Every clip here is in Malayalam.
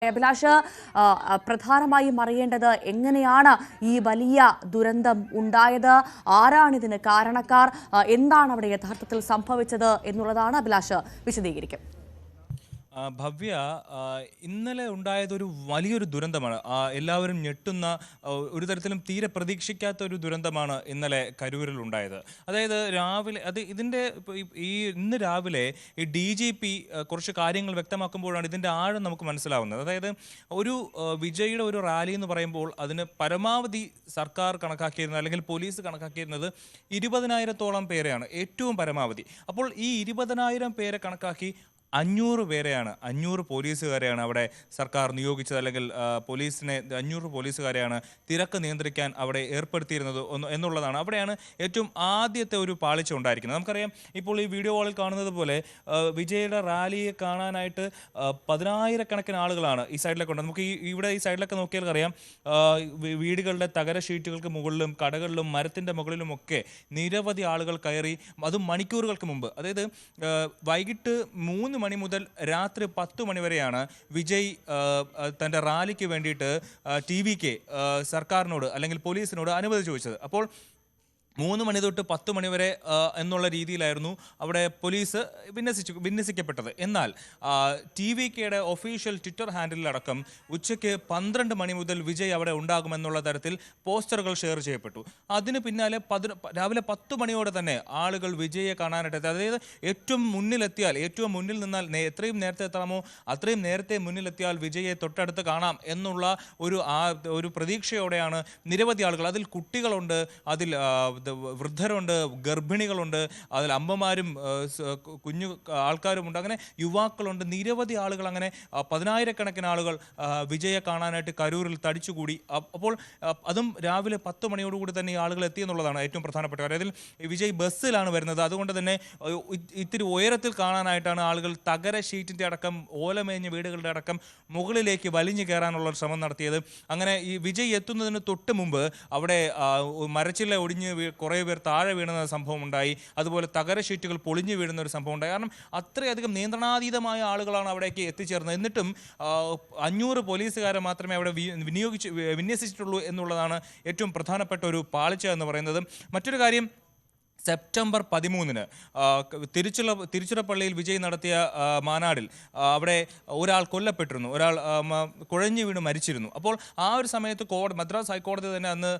അഭിലാഷ്, പ്രധാനമായും അറിയേണ്ടത് എങ്ങനെയാണ് ഈ വലിയ ദുരന്തം ഉണ്ടായത്, ആരാണിതിന് കാരണക്കാർ, എന്താണ് അവിടെ യഥാർത്ഥത്തിൽ സംഭവിച്ചത് എന്നുള്ളതാണ്. അഭിലാഷ് വിശദീകരിക്കും. ഭവ്യ, ഇന്നലെ ഉണ്ടായതൊരു വലിയൊരു ദുരന്തമാണ്. എല്ലാവരും ഞെട്ടുന്ന, ഒരു തരത്തിലും തീരെ പ്രതീക്ഷിക്കാത്ത ഒരു ദുരന്തമാണ് ഇന്നലെ കരൂരിൽ ഉണ്ടായത്. അതായത് രാവിലെ ഇന്ന് രാവിലെ ഈ DGP കുറച്ച് കാര്യങ്ങൾ വ്യക്തമാക്കുമ്പോഴാണ് ഇതിൻ്റെ ആഴം നമുക്ക് മനസ്സിലാവുന്നത്. അതായത് വിജയുടെ ഒരു റാലി എന്ന് പറയുമ്പോൾ അതിന് പരമാവധി സർക്കാർ കണക്കാക്കിയിരുന്നത്, അല്ലെങ്കിൽ പോലീസ് കണക്കാക്കിയിരുന്നത് 20,000-ഓളം പേരെയാണ് ഏറ്റവും പരമാവധി. അപ്പോൾ ഈ 20,000 പേരെ കണക്കാക്കി 500 പേരെയാണ്, 500 പോലീസുകാരെയാണ് അവിടെ സർക്കാർ നിയോഗിച്ചത്. അല്ലെങ്കിൽ 500 പോലീസുകാരെയാണ് തിരക്ക് നിയന്ത്രിക്കാൻ അവിടെ ഏർപ്പെടുത്തിയിരുന്നത് എന്നുള്ളതാണ്. അവിടെയാണ് ഏറ്റവും ആദ്യത്തെ ഒരു പാളിച്ച ഉണ്ടായിരിക്കുന്നത്. നമുക്കറിയാം, ഇപ്പോൾ ഈ വീഡിയോ കോളിൽ കാണുന്നത് പോലെ വിജയുടെ റാലിയെ കാണാനായിട്ട് 10,000-കണക്കിന് ആളുകളാണ് ഈ സൈഡിലൊക്കെ ഉണ്ട്. നമുക്ക് ഇവിടെ ഈ സൈഡിലൊക്കെ നോക്കിയാൽ അറിയാം, വീടുകളുടെ തകര ഷീറ്റുകൾക്ക് മുകളിലും കടകളിലും മരത്തിൻ്റെ മുകളിലുമൊക്കെ നിരവധി ആളുകൾ കയറി. അതും മണിക്കൂറുകൾക്ക് മുമ്പ്, അതായത് വൈകിട്ട് 3 മണി മുതൽ രാത്രി 10 മണി വരെയാണ് വിജയ് തൻ്റെ റാലിക്ക് വേണ്ടിയിട്ട് TVK സർക്കാരിനോട് അല്ലെങ്കിൽ പോലീസിനോട് അനുമതി ചോദിച്ചത്. അപ്പോൾ 3 മണി തൊട്ട് 10 മണി വരെ എന്നുള്ള രീതിയിലായിരുന്നു അവിടെ പോലീസ് വിന്യസിക്കപ്പെട്ടത്. എന്നാൽ TVKയുടെ ഒഫീഷ്യൽ ട്വിറ്റർ ഹാൻഡിലടക്കം ഉച്ചയ്ക്ക് 12 മണി മുതൽ വിജയ് അവിടെ ഉണ്ടാകുമെന്നുള്ള തരത്തിൽ പോസ്റ്ററുകൾ ഷെയർ ചെയ്യപ്പെട്ടു. അതിന് പിന്നാലെ രാവിലെ 10 മണിയോടെ തന്നെ ആളുകൾ വിജയെ കാണാനായിട്ട്, അതായത് ഏറ്റവും മുന്നിൽ നിന്നാൽ എത്രയും നേരത്തെ എത്താമോ അത്രയും നേരത്തെ മുന്നിലെത്തിയാൽ വിജയെ തൊട്ടടുത്ത് കാണാം എന്നുള്ള ഒരു പ്രതീക്ഷയോടെയാണ് നിരവധി ആളുകൾ, അതിൽ കുട്ടികളുണ്ട്, അതിൽ വൃദ്ധരുണ്ട്, ഗർഭിണികളുണ്ട്, അതിൽ അമ്മമാരും കുഞ്ഞു ആൾക്കാരുമുണ്ട്, അങ്ങനെ യുവാക്കളുണ്ട്, നിരവധി ആളുകൾ, അങ്ങനെ 10,000-കണക്കിന് ആളുകൾ വിജയെ കാണാനായിട്ട് കരൂരിൽ തടിച്ചുകൂടി. അപ്പോൾ അതും രാവിലെ 10 മണിയോടുകൂടി തന്നെ ഈ ആളുകൾ എത്തിയെന്നുള്ളതാണ് ഏറ്റവും പ്രധാനപ്പെട്ട കാര്യം. അതിൽ വിജയ് ബസ്സിലാണ് വരുന്നത്. അതുകൊണ്ട് തന്നെ ഇത്തിരി ഉയരത്തിൽ കാണാനായിട്ടാണ് ആളുകൾ തകര ഷീറ്റിൻ്റെ അടക്കം, ഓലമേഞ്ഞ വീടുകളുടെ അടക്കം മുകളിലേക്ക് വലിഞ്ഞു കയറാനുള്ള ഒരു ശ്രമം നടത്തിയത്. അങ്ങനെ ഈ വിജയ് എത്തുന്നതിന് തൊട്ട് മുമ്പ് അവിടെ മരച്ചില്ല ഒടിഞ്ഞ് കുറേ പേർ താഴെ വീണുന്ന സംഭവം ഉണ്ടായി. അതുപോലെ തകര ഷീറ്റുകൾ പൊളിഞ്ഞു വീഴുന്ന ഒരു സംഭവം ഉണ്ടായി. കാരണം അത്രയധികം നിയന്ത്രണാതീതമായ ആളുകളാണ് അവിടേക്ക് എത്തിച്ചേർന്നത്. എന്നിട്ടും 500 പോലീസുകാരെ മാത്രമേ അവിടെ വിന്യസിച്ചിട്ടുള്ളൂ എന്നുള്ളതാണ് ഏറ്റവും പ്രധാനപ്പെട്ട ഒരു പാളിച്ച എന്ന് പറയുന്നത്. മറ്റൊരു കാര്യം, സെപ്റ്റംബർ 13-ന് തിരുച്ചിറപ്പള്ളിയിൽ വിജയ് നടത്തിയ മാനാടിൽ അവിടെ ഒരാൾ കൊല്ലപ്പെട്ടിരുന്നു, ഒരാൾ കുഴഞ്ഞു വീണ് മരിച്ചിരുന്നു. അപ്പോൾ ആ ഒരു സമയത്ത് മദ്രാസ് ഹൈക്കോടതി തന്നെ അന്ന്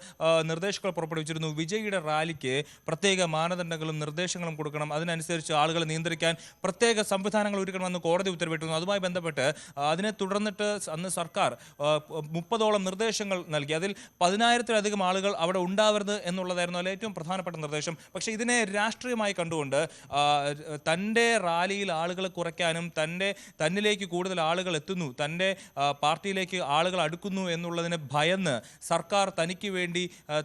നിർദ്ദേശങ്ങൾ പുറപ്പെടുവിച്ചിരുന്നു. വിജയുടെ റാലിക്ക് പ്രത്യേക മാനദണ്ഡങ്ങളും നിർദ്ദേശങ്ങളും കൊടുക്കണം, അതിനനുസരിച്ച് ആളുകളെ നിയന്ത്രിക്കാൻ പ്രത്യേക സംവിധാനങ്ങൾ ഒരുക്കണമെന്ന് കോടതി ഉത്തരവിട്ടിരുന്നു. അതുമായി ബന്ധപ്പെട്ട് അതിനെ തുടർന്നിട്ട് അന്ന് സർക്കാർ 30ഓളം നിർദ്ദേശങ്ങൾ നൽകി. അതിൽ 10,000-ലധികം ആളുകൾ അവിടെ ഉണ്ടാവരുത് എന്നുള്ളതായിരുന്നു അതിൽ ഏറ്റവും പ്രധാനപ്പെട്ട നിർദ്ദേശം. പക്ഷേ ഇതിനെ രാഷ്ട്രീയമായി കണ്ടുകൊണ്ട് തൻ്റെ റാലിയിൽ ആളുകളെ കുറയ്ക്കാനും തന്നിലേക്ക് കൂടുതൽ ആളുകൾ എത്തുന്നു, തൻ്റെ പാർട്ടിയിലേക്ക് ആളുകൾ അടുക്കുന്നു എന്നുള്ളതിനെ ഭയന്ന് സർക്കാർ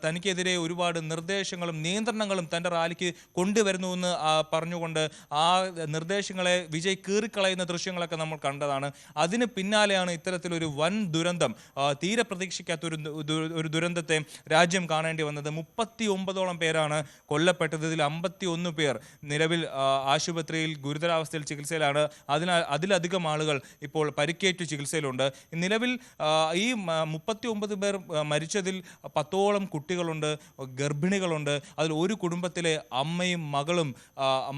തനിക്കെതിരെ ഒരുപാട് നിർദ്ദേശങ്ങളും നിയന്ത്രണങ്ങളും തൻ്റെ റാലിക്ക് കൊണ്ടുവരുന്നുവെന്ന് പറഞ്ഞുകൊണ്ട് ആ നിർദ്ദേശങ്ങളെ വിജയ് കീറിക്കളയുന്ന ദൃശ്യങ്ങളൊക്കെ നമ്മൾ കണ്ടതാണ്. അതിന് പിന്നാലെയാണ് ഇത്തരത്തിലൊരു വൻ ദുരന്തം, തീരെ പ്രതീക്ഷിക്കാത്ത ഒരു ദുരന്തത്തെ രാജ്യം കാണേണ്ടി വന്നത്. 39ഓളം പേരാണ് കൊല്ലപ്പെട്ടത്. ഇതിൽ 51 പേർ നിലവിൽ ആശുപത്രിയിൽ ഗുരുതരാവസ്ഥയിൽ ചികിത്സയിലാണ്. അതിലധികം ആളുകൾ ഇപ്പോൾ പരിക്കേറ്റു ചികിത്സയിലുണ്ട്. നിലവിൽ ഈ 39 പേർ മരിച്ചതിൽ 10ഓളം കുട്ടികളുണ്ട്, ഗർഭിണികളുണ്ട്. അതിൽ ഒരു കുടുംബത്തിലെ അമ്മയും മകളും,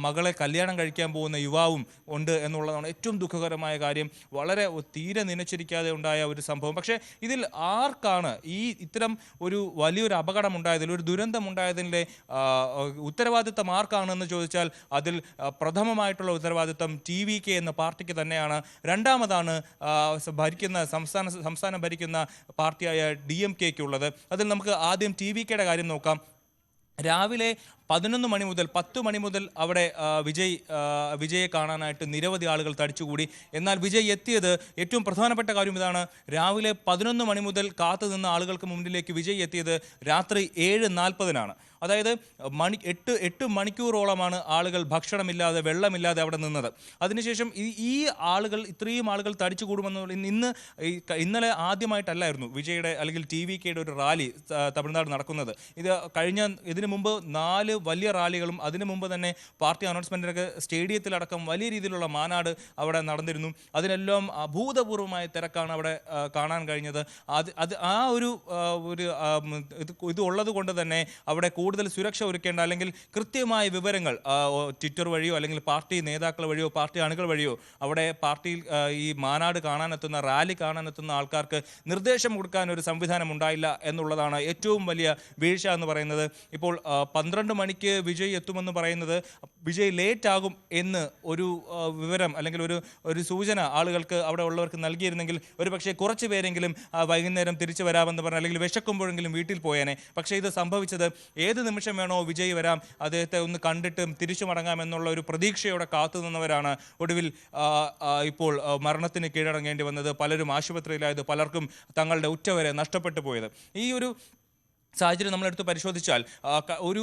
മകളെ കല്യാണം കഴിക്കാൻ പോകുന്ന യുവാവും ഉണ്ട് എന്നുള്ളതാണ് ഏറ്റവും ദുഃഖകരമായ കാര്യം. വളരെ തീരെ നനച്ചിരിക്കാതെ ഉണ്ടായ ഒരു സംഭവം. പക്ഷേ ഇതിൽ ആർക്കാണ് ഇത്തരം ഒരു വലിയൊരു അപകടം ഉണ്ടായതിൽ, ഒരു ദുരന്തം ഉണ്ടായതിൻ്റെ ഉത്തരവാദിത്തം ആർക്കാണെന്ന് ചോദിച്ചാൽ അതിൽ പ്രഥമമായിട്ടുള്ള ഉത്തരവാദിത്തം TVK എന്ന പാർട്ടിക്ക് തന്നെയാണ്. രണ്ടാമതാണ് സംസ്ഥാനം ഭരിക്കുന്ന പാർട്ടിയായ DMK-ക്കുള്ളത്. അതിൽ നമുക്ക് ആദ്യം TVKയുടെ കാര്യം നോക്കാം. രാവിലെ 11 മണി മുതൽ 10 മണി മുതൽ അവിടെ വിജയെ കാണാനായിട്ട് നിരവധി ആളുകൾ തടിച്ചുകൂടി. എന്നാൽ വിജയ് എത്തിയത്, ഏറ്റവും പ്രധാനപ്പെട്ട കാര്യം ഇതാണ്, രാവിലെ 11 മണി മുതൽ കാത്തു നിന്ന ആളുകൾക്ക് മുന്നിലേക്ക് വിജയ് എത്തിയത് രാത്രി 7:40-നാണ്. അതായത് 8 മണിക്കൂറോളമാണ് ആളുകൾ ഭക്ഷണമില്ലാതെ, വെള്ളമില്ലാതെ അവിടെ നിന്നത്. അതിനുശേഷം ഇത്രയും ആളുകൾ തടിച്ചു കൂടുമെന്ന് ഇന്നലെ ആദ്യമായിട്ടല്ലായിരുന്നു വിജയുടെ അല്ലെങ്കിൽ TVKയുടെ ഒരു റാലി തമിഴ്നാട് നടക്കുന്നത്. ഇതിനു മുമ്പ് 4 വലിയ റാലികളും അതിനു മുമ്പ് തന്നെ പാർട്ടി അനൗൺസ്മെന്റിനൊക്കെ സ്റ്റേഡിയത്തിലടക്കം വലിയ രീതിയിലുള്ള മാനാട് അവിടെ നടന്നിരുന്നു. അതിനെല്ലാം അഭൂതപൂർവമായ തിരക്കാണ് അവിടെ കാണാൻ കഴിഞ്ഞത്. ആ ഒരു ഇത് ഉള്ളത് കൊണ്ട് തന്നെ അവിടെ കൂടുതൽ സുരക്ഷ ഒരുക്കേണ്ട അല്ലെങ്കിൽ കൃത്യമായ വിവരങ്ങൾ ട്വിറ്റർ വഴിയോ അല്ലെങ്കിൽ പാർട്ടി നേതാക്കൾ വഴിയോ പാർട്ടി അണികൾ വഴിയോ അവിടെ പാർട്ടിയിൽ ഈ മാനാട് കാണാനെത്തുന്ന റാലി കാണാനെത്തുന്ന ആൾക്കാർക്ക് നിർദ്ദേശം കൊടുക്കാൻ ഒരു സംവിധാനം ഉണ്ടായില്ല എന്നുള്ളതാണ് ഏറ്റവും വലിയ വീഴ്ച എന്ന് പറയുന്നത്. ഇപ്പോൾ 12 മണിക്ക് വിജയ് എത്തുമെന്ന് പറയുന്നത് വിജയ് ലേറ്റ് ആകും എന്ന് ഒരു വിവരം അല്ലെങ്കിൽ ഒരു സൂചന ആളുകൾക്ക് അവിടെ ഉള്ളവർക്ക് നൽകിയിരുന്നെങ്കിൽ ഒരു പക്ഷേ കുറച്ച് പേരെങ്കിലും വൈകുന്നേരം തിരിച്ചു വരാമെന്ന് പറഞ്ഞാൽ അല്ലെങ്കിൽ വിശക്കുമ്പോഴെങ്കിലും വീട്ടിൽ പോയേനെ. പക്ഷേ ഇത് സംഭവിച്ചത് ഏത് നിമിഷം വേണോ വിജയ് വരാം, അദ്ദേഹത്തെ ഒന്ന് കണ്ടിട്ടും തിരിച്ചു മടങ്ങാം എന്നുള്ള ഒരു പ്രതീക്ഷയോടെ കാത്തു നിന്നവരാണ് ഒടുവിൽ ഇപ്പോൾ മരണത്തിന് കീഴടങ്ങേണ്ടി വന്നത്. പലരും ആശുപത്രിയിലായത്, പലർക്കും തങ്ങളുടെ ഉറ്റവരെ നഷ്ടപ്പെട്ടു പോയത്. ഈ ഒരു സാഹചര്യം നമ്മളെടുത്ത് പരിശോധിച്ചാൽ ഒരു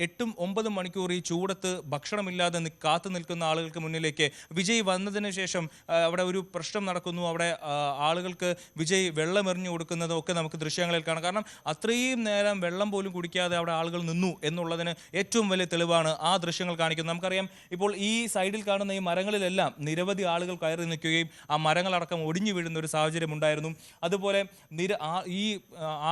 8-9 മണിക്കൂർ ഈ ചൂടത്ത് ഭക്ഷണമില്ലാതെ കാത്തു നിൽക്കുന്ന ആളുകൾക്ക് മുന്നിലേക്ക് വിജയ് വന്നതിന് ശേഷം അവിടെ ഒരു പ്രശ്നം നടക്കുന്നു. അവിടെ ആളുകൾക്ക് വിജയ് വെള്ളമെറിഞ്ഞു കൊടുക്കുന്നതും ഒക്കെ നമുക്ക് ദൃശ്യങ്ങളിൽ കാണാം. കാരണം അത്രയും നേരം വെള്ളം പോലും കുടിക്കാതെ അവിടെ ആളുകൾ നിന്നു എന്നുള്ളതിന് ഏറ്റവും വലിയ തെളിവാണ് ആ ദൃശ്യങ്ങൾ കാണിക്കുന്നത്. നമുക്കറിയാം, ഇപ്പോൾ ഈ സൈഡിൽ കാണുന്ന ഈ മരങ്ങളിലെല്ലാം നിരവധി ആളുകൾ കയറി നിൽക്കുകയും ആ മരങ്ങളടക്കം ഒടിഞ്ഞു വീഴുന്ന ഒരു സാഹചര്യം ഉണ്ടായിരുന്നു. അതുപോലെ ഈ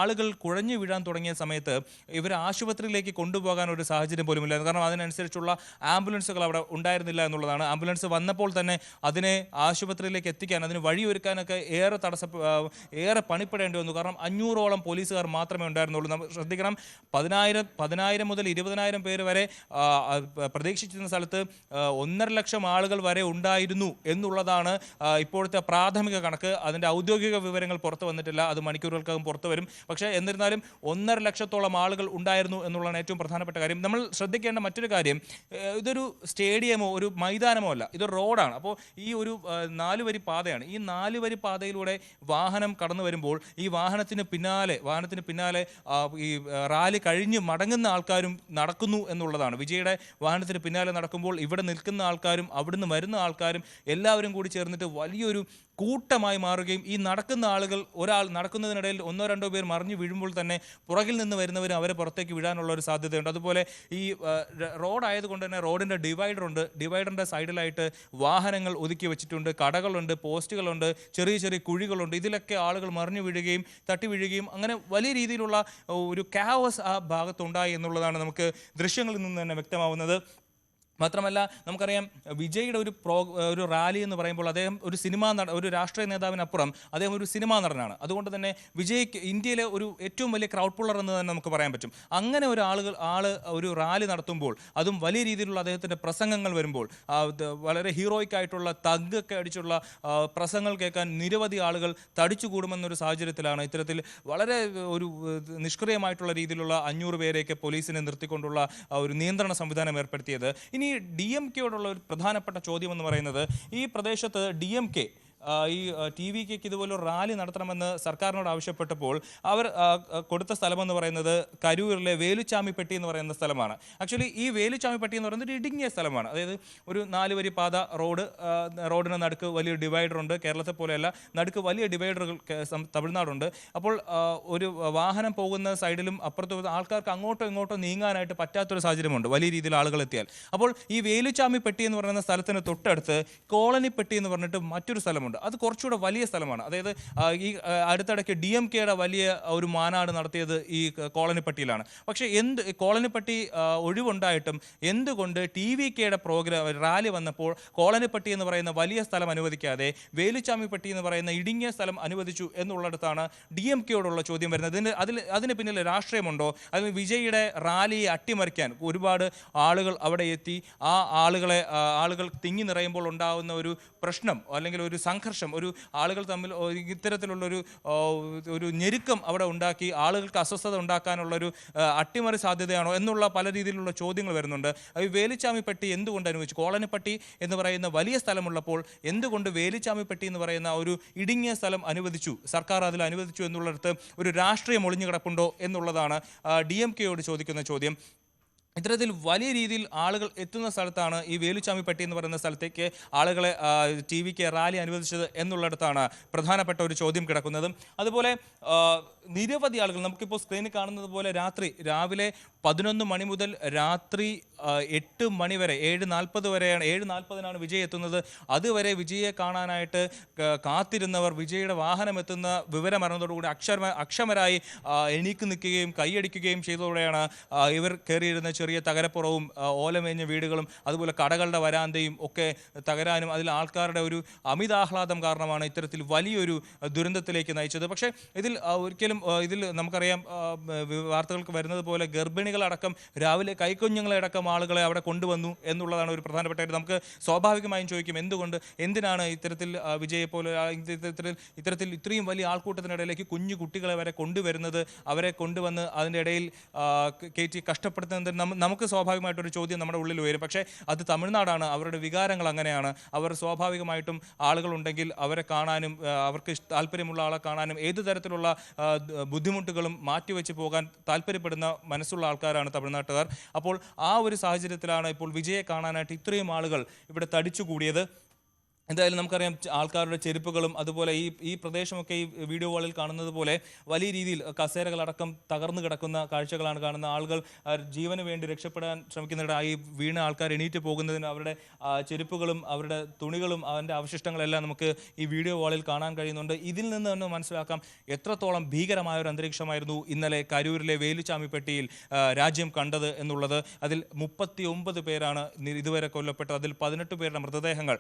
ആളുകൾ കുഴഞ്ഞു വീഴാൻ തുടങ്ങിയ സമയത്ത് ഇവർ ആശുപത്രിയിലേക്ക് കൊണ്ടുപോകാൻ ഒരു സാഹചര്യം പോലും ഇല്ലായിരുന്നു. കാരണം അതിനനുസരിച്ചുള്ള ആംബുലൻസുകൾ അവിടെ ഉണ്ടായിരുന്നില്ല എന്നുള്ളതാണ്. ആംബുലൻസ് വന്നപ്പോൾ തന്നെ അതിനെ ആശുപത്രിയിലേക്ക് എത്തിക്കാൻ, അതിന് വഴിയൊരുക്കാനൊക്കെ ഏറെ പണിപ്പെടേണ്ടി വന്നു. കാരണം 500ഓളം പോലീസുകാർ മാത്രമേ ഉണ്ടായിരുന്നുള്ളൂ. നമ്മൾ ശ്രദ്ധിക്കണം, 10,000 മുതൽ 20,000 പേര് വരെ പ്രതീക്ഷിച്ചിരുന്ന സ്ഥലത്ത് 1.5 ലക്ഷം ആളുകൾ വരെ ഉണ്ടായിരുന്നു എന്നുള്ളതാണ് ഇപ്പോഴത്തെ പ്രാഥമിക കണക്ക്. അതിൻ്റെ ഔദ്യോഗിക വിവരങ്ങൾ പുറത്തു വന്നിട്ടില്ല, അത് മണിക്കൂറുകൾക്കകം പുറത്തു വരും. പക്ഷേ എന്നിരുന്നാലും 1.5 ലക്ഷത്തോളം ആളുകൾ ഉണ്ടായിരുന്നു എന്നുള്ളതാണ് ഏറ്റവും പ്രധാനപ്പെട്ട കാര്യം. നമ്മൾ ശ്രദ്ധിക്കേണ്ട മറ്റൊരു കാര്യം, ഇതൊരു സ്റ്റേഡിയമോ ഒരു മൈതാനമോ അല്ല, ഇതൊരു റോഡാണ്. അപ്പോൾ ഈ ഒരു 4 വരി പാതയാണ്. ഈ 4 വരി പാതയിലൂടെ വാഹനം കടന്നു വരുമ്പോൾ ഈ വാഹനത്തിന് പിന്നാലെ ഈ റാലി കഴിഞ്ഞ് മടങ്ങുന്ന ആൾക്കാരും നടക്കുന്നു എന്നുള്ളതാണ്. വിജയുടെ വാഹനത്തിന് പിന്നാലെ നടക്കുമ്പോൾ ഇവിടെ നിൽക്കുന്ന ആൾക്കാരും അവിടുന്ന് വരുന്ന ആൾക്കാരും എല്ലാവരും കൂടി ചേർന്നിട്ട് വലിയൊരു കൂട്ടമായി മാറുകയും ഈ നടക്കുന്ന ആളുകൾ ഒരാൾ നടക്കുന്നതിനിടയിൽ 1-2 പേർ മറിഞ്ഞു വീഴുമ്പോൾ തന്നെ പുറകിൽ നിന്ന് വരുന്നവർ അവരെ പുറത്തേക്ക് വിടാനുള്ള ഒരു സാധ്യതയുണ്ട്. അതുപോലെ ഈ റോഡായതുകൊണ്ട് തന്നെ റോഡിൻ്റെ ഡിവൈഡറുണ്ട്. ഡിവൈഡറിൻ്റെ സൈഡിലായിട്ട് വാഹനങ്ങൾ ഒതുക്കി വെച്ചിട്ടുണ്ട്, കടകളുണ്ട്, പോസ്റ്റുകളുണ്ട്, ചെറിയ ചെറിയ കുഴികളുണ്ട്. ഇതിലൊക്കെ ആളുകൾ മറിഞ്ഞു വീഴുകയും തട്ടി വീഴുകയും അങ്ങനെ വലിയ രീതിയിലുള്ള ഒരു കാവസ് ആ ഭാഗത്തുണ്ടായി എന്നുള്ളതാണ് നമുക്ക് ദൃശ്യങ്ങളിൽ നിന്ന് തന്നെ വ്യക്തമാവുന്നത്. മാത്രമല്ല, നമുക്കറിയാം, വിജയുടെ ഒരു റാലി എന്ന് പറയുമ്പോൾ അദ്ദേഹം ഒരു രാഷ്ട്രീയ നേതാവിനപ്പുറം അദ്ദേഹം ഒരു സിനിമാ നടനാണ്. അതുകൊണ്ട് തന്നെ വിജയ്ക്ക് ഇന്ത്യയിലെ ഏറ്റവും വലിയ ക്രൗഡ് പുള്ളർ എന്ന് തന്നെ നമുക്ക് പറയാൻ പറ്റും. അങ്ങനെ ഒരു റാലി നടത്തുമ്പോൾ, അതും വലിയ രീതിയിലുള്ള അദ്ദേഹത്തിൻ്റെ പ്രസംഗങ്ങൾ വരുമ്പോൾ, വളരെ ഹീറോയിക് ആയിട്ടുള്ള തഗ്ഗൊക്കെ അടിച്ചുള്ള പ്രസംഗങ്ങൾ കേൾക്കാൻ നിരവധി ആളുകൾ തടിച്ചുകൂടുമെന്നൊരു സാഹചര്യത്തിലാണ് ഇത്തരത്തിൽ വളരെ ഒരു നിഷ്ക്രിയമായിട്ടുള്ള രീതിയിലുള്ള 500 പേരെയൊക്കെ പോലീസിനെ നിർത്തിക്കൊണ്ടുള്ള ഒരു നിയന്ത്രണ സംവിധാനം ഏർപ്പെടുത്തിയത്. ഇനി DMKയോടുള്ള ഒരു പ്രധാനപ്പെട്ട ചോദ്യം എന്ന് പറയുന്നത്, ഈ പ്രദേശത്ത് DMK ഈ TVKയ്ക്ക് ഇതുപോലെ റാലി നടത്തണമെന്ന് സർക്കാരിനോട് ആവശ്യപ്പെട്ടപ്പോൾ അവർ കൊടുത്ത സ്ഥലമെന്ന് പറയുന്നത് കരൂരിലെ വേലുച്ചാമിപ്പെട്ടി എന്ന് പറയുന്ന സ്ഥലമാണ്. ആക്ച്വലി ഈ വേലുച്ചാമിപ്പെട്ടി എന്ന് പറയുന്നത് ഒരു ഇടുങ്ങിയ സ്ഥലമാണ്. അതായത് ഒരു 4 വരി പാത റോഡിന് നടുക്ക് വലിയ ഡിവൈഡറുണ്ട്. കേരളത്തെ പോലെയല്ല, നടുക്ക് വലിയ ഡിവൈഡറുകൾ തമിഴ്നാടുണ്ട്. അപ്പോൾ ഒരു വാഹനം പോകുന്ന സൈഡിലും അപ്പുറത്തും ആൾക്കാർക്ക് അങ്ങോട്ടോ ഇങ്ങോട്ടോ നീങ്ങാനായിട്ട് പറ്റാത്തൊരു സാഹചര്യമുണ്ട് വലിയ രീതിയിൽ ആളുകൾ എത്തിയാൽ. അപ്പോൾ ഈ വേലുച്ചാമിപ്പെട്ടി എന്ന് പറയുന്ന സ്ഥലത്തിന് തൊട്ടടുത്ത് കോളനിപ്പെട്ടി എന്ന് പറഞ്ഞിട്ട് മറ്റൊരു സ്ഥലമുണ്ട്. അത് കുറച്ചുകൂടെ വലിയ സ്ഥലമാണ്. അതായത് ഈ അടുത്തിടയ്ക്ക് DMKയുടെ വലിയ ഒരു മാനാട് നടത്തിയത് ഈ കോളനിപ്പട്ടിയിലാണ്. പക്ഷേ കോളനിപ്പട്ടി ഒഴിവുണ്ടായിട്ടും എന്തുകൊണ്ട് TVKയുടെ റാലി വന്നപ്പോൾ കോളനിപ്പട്ടി എന്ന് പറയുന്ന വലിയ സ്ഥലം അനുവദിക്കാതെ വേലുച്ചാമിപ്പെട്ടി എന്ന് പറയുന്ന ഇടുങ്ങിയ സ്ഥലം അനുവദിച്ചു എന്നുള്ളിടത്താണ് DMKയോടുള്ള ചോദ്യം വരുന്നത്. അതിന് പിന്നിൽ രാഷ്ട്രീയമുണ്ടോ? അതിന് വിജയുടെ റാലിയെ അട്ടിമറിക്കാൻ ഒരുപാട് ആളുകൾ അവിടെ എത്തി ആ ആളുകൾ തിങ്ങി നിറയുമ്പോൾ ഉണ്ടാകുന്ന ഒരു പ്രശ്നം അല്ലെങ്കിൽ ഒരു സംഘർഷം, ഒരു ആളുകൾ തമ്മിൽ ഇത്തരത്തിലുള്ളൊരു ഞെരുക്കം അവിടെ ഉണ്ടാക്കി ആളുകൾക്ക് അസ്വസ്ഥത ഉണ്ടാക്കാനുള്ളൊരു അട്ടിമറി സാധ്യതയാണോ എന്നുള്ള പല രീതിയിലുള്ള ചോദ്യങ്ങൾ വരുന്നുണ്ട്. ഈ വേലുച്ചാമിപ്പെട്ടി എന്തുകൊണ്ട് അനുവദിച്ചു? കോളനിപ്പട്ടി എന്ന് പറയുന്ന വലിയ സ്ഥലമുള്ളപ്പോൾ എന്തുകൊണ്ട് വേലുച്ചാമിപ്പെട്ടി എന്ന് പറയുന്ന ഒരു ഇടുങ്ങിയ സ്ഥലം അനുവദിച്ചു, സർക്കാർ അതിൽ അനുവദിച്ചു എന്നുള്ളിടത്ത് ഒരു രാഷ്ട്രീയം ഒളിഞ്ഞു കിടപ്പുണ്ടോ എന്നുള്ളതാണ് DMKയോട് ചോദിക്കുന്ന ചോദ്യം. ഇത്തരത്തിൽ വലിയ രീതിയിൽ ആളുകൾ എത്തുന്ന സ്ഥലത്താണ് ഈ വേലുച്ചാമിപ്പട്ടി എന്ന് പറയുന്ന സ്ഥലത്തേക്ക് ആളുകളെ TV-ക്ക് റാലി അനുവദിച്ചത് എന്നുള്ളിടത്താണ് പ്രധാനപ്പെട്ട ഒരു ചോദ്യം കിടക്കുന്നതും. അതുപോലെ നിരവധി ആളുകൾ നമുക്കിപ്പോൾ സ്ക്രീനിൽ കാണുന്നത് പോലെ രാവിലെ 11 മണി മുതൽ രാത്രി 8 മണി വരെ 7:40 വരെയാണ് 7:40-നാണ് വിജയ് എത്തുന്നത്. അതുവരെ വിജയെ കാണാനായിട്ട് കാത്തിരുന്നവർ വിജയുടെ വാഹനം എത്തുന്ന വിവരം അറിഞ്ഞതോടുകൂടി അക്ഷമരായി എണീക്ക് നിൽക്കുകയും കൈയടിക്കുകയും ചെയ്തതോടെയാണ് ഇവർ കയറിയിരുന്ന ചെറിയ തകരപ്പുറവും ഓലമേഞ്ഞ വീടുകളും അതുപോലെ കടകളുടെ വരാന്തയും ഒക്കെ തകരാനും അതിൽ ആൾക്കാരുടെ ഒരു അമിതാഹ്ലാദം കാരണമാണ് ഇത്തരത്തിൽ വലിയൊരു ദുരന്തത്തിലേക്ക് നയിച്ചത്. പക്ഷേ ഇതിൽ നമുക്കറിയാം വാർത്തകൾക്ക് വരുന്നത് പോലെ ഗർഭിണികളടക്കം രാവിലെ കൈക്കുഞ്ഞുങ്ങളെ അടക്കം ആളുകളെ അവിടെ കൊണ്ടുവന്നു എന്നുള്ളതാണ് ഒരു പ്രധാനപ്പെട്ട കാര്യം. നമുക്ക് സ്വാഭാവികമായും ചോദിക്കും എന്തിനാണ് ഇത്തരത്തിൽ വിജയെ പോലെ ഇത്തരത്തിൽ ഇത്രയും വലിയ ആൾക്കൂട്ടത്തിനിടയിലേക്ക് കുഞ്ഞു കുട്ടികളെ വരെ കൊണ്ടുവരുന്നത്, അവരെ കൊണ്ടുവന്ന് അതിൻ്റെ ഇടയിൽ കയറ്റി കഷ്ടപ്പെടുത്തുന്നത് നമുക്ക് സ്വാഭാവികമായിട്ടൊരു ചോദ്യം നമ്മുടെ ഉള്ളിൽ വരും. പക്ഷേ അത് തമിഴ്നാടാണ്, അവരുടെ വികാരങ്ങൾ അങ്ങനെയാണ്. അവർ സ്വാഭാവികമായിട്ടും ആളുകളുണ്ടെങ്കിൽ അവരെ കാണാനും അവർക്ക് താല്പര്യമുള്ള ആളെ കാണാനും ഏത് തരത്തിലുള്ള ബുദ്ധിമുട്ടുകളും മാറ്റിവെച്ച് പോകാൻ താല്പര്യപ്പെടുന്ന മനസ്സുള്ള ആൾക്കാരാണ് തമിഴ്നാട്ടുകാർ. അപ്പോൾ ആ ഒരു സാഹചര്യത്തിലാണ് ഇപ്പോൾ വിജയെ കാണാനായിട്ട് ഇത്രയും ആളുകൾ ഇവിടെ തടിച്ചുകൂടിയത്. എന്തായാലും നമുക്കറിയാം ആൾക്കാരുടെ ചെരുപ്പുകളും അതുപോലെ ഈ പ്രദേശമൊക്കെ ഈ വീഡിയോ വാളിൽ കാണുന്നത് പോലെ വലിയ രീതിയിൽ കസേരകളടക്കം തകർന്നു കിടക്കുന്ന കാഴ്ചകളാണ് കാണുന്ന. ആളുകൾ ജീവന് വേണ്ടി രക്ഷപ്പെടാൻ ശ്രമിക്കുന്നിട ഈ വീണ ആൾക്കാർ എണീറ്റ് പോകുന്നതിന് അവരുടെ ചെരുപ്പുകളും അവരുടെ തുണികളും അതിൻ്റെ അവശിഷ്ടങ്ങളെല്ലാം നമുക്ക് ഈ വീഡിയോ വാളിൽ കാണാൻ കഴിയുന്നുണ്ട്. ഇതിൽ നിന്ന് തന്നെ മനസ്സിലാക്കാം എത്രത്തോളം ഭീകരമായ ഒരു അന്തരീക്ഷമായിരുന്നു ഇന്നലെ കരൂരിലെ വേലുച്ചാമിപ്പെട്ടിയിൽ രാജ്യം കണ്ടത് എന്നുള്ളത്. അതിൽ 39 പേരാണ് ഇതുവരെ കൊല്ലപ്പെട്ടത്. അതിൽ 18 പേരുടെ മൃതദേഹങ്ങൾ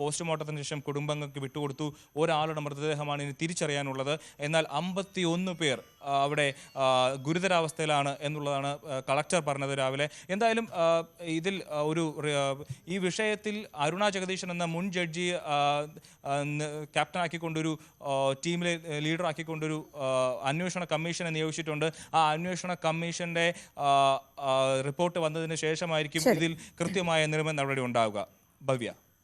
പോസ്റ്റ്മോർട്ടത്തിന് ശേഷം കുടുംബങ്ങൾക്ക് വിട്ടുകൊടുത്തു. ഒരാളുടെ മൃതദേഹമാണ് ഇനി തിരിച്ചറിയാനുള്ളത്. എന്നാൽ 51 പേർ അവിടെ ഗുരുതരാവസ്ഥയിലാണ് എന്നുള്ളതാണ് കളക്ടർ പറഞ്ഞത് രാവിലെ. എന്തായാലും ഇതിൽ ഈ വിഷയത്തിൽ അരുണ ജഗദീശൻ എന്ന മുൻ ജഡ്ജി ക്യാപ്റ്റനാക്കിക്കൊണ്ടൊരു ടീമിലെ ലീഡറാക്കിക്കൊണ്ടൊരു അന്വേഷണ കമ്മീഷനെ നിയോഗിച്ചിട്ടുണ്ട്. ആ അന്വേഷണ കമ്മീഷന്റെ റിപ്പോർട്ട് വന്നതിന് ശേഷമായിരിക്കും ഇതിൽ കൃത്യമായ നിയമ നടപടി ഉണ്ടാവുക. ഭവ്യ.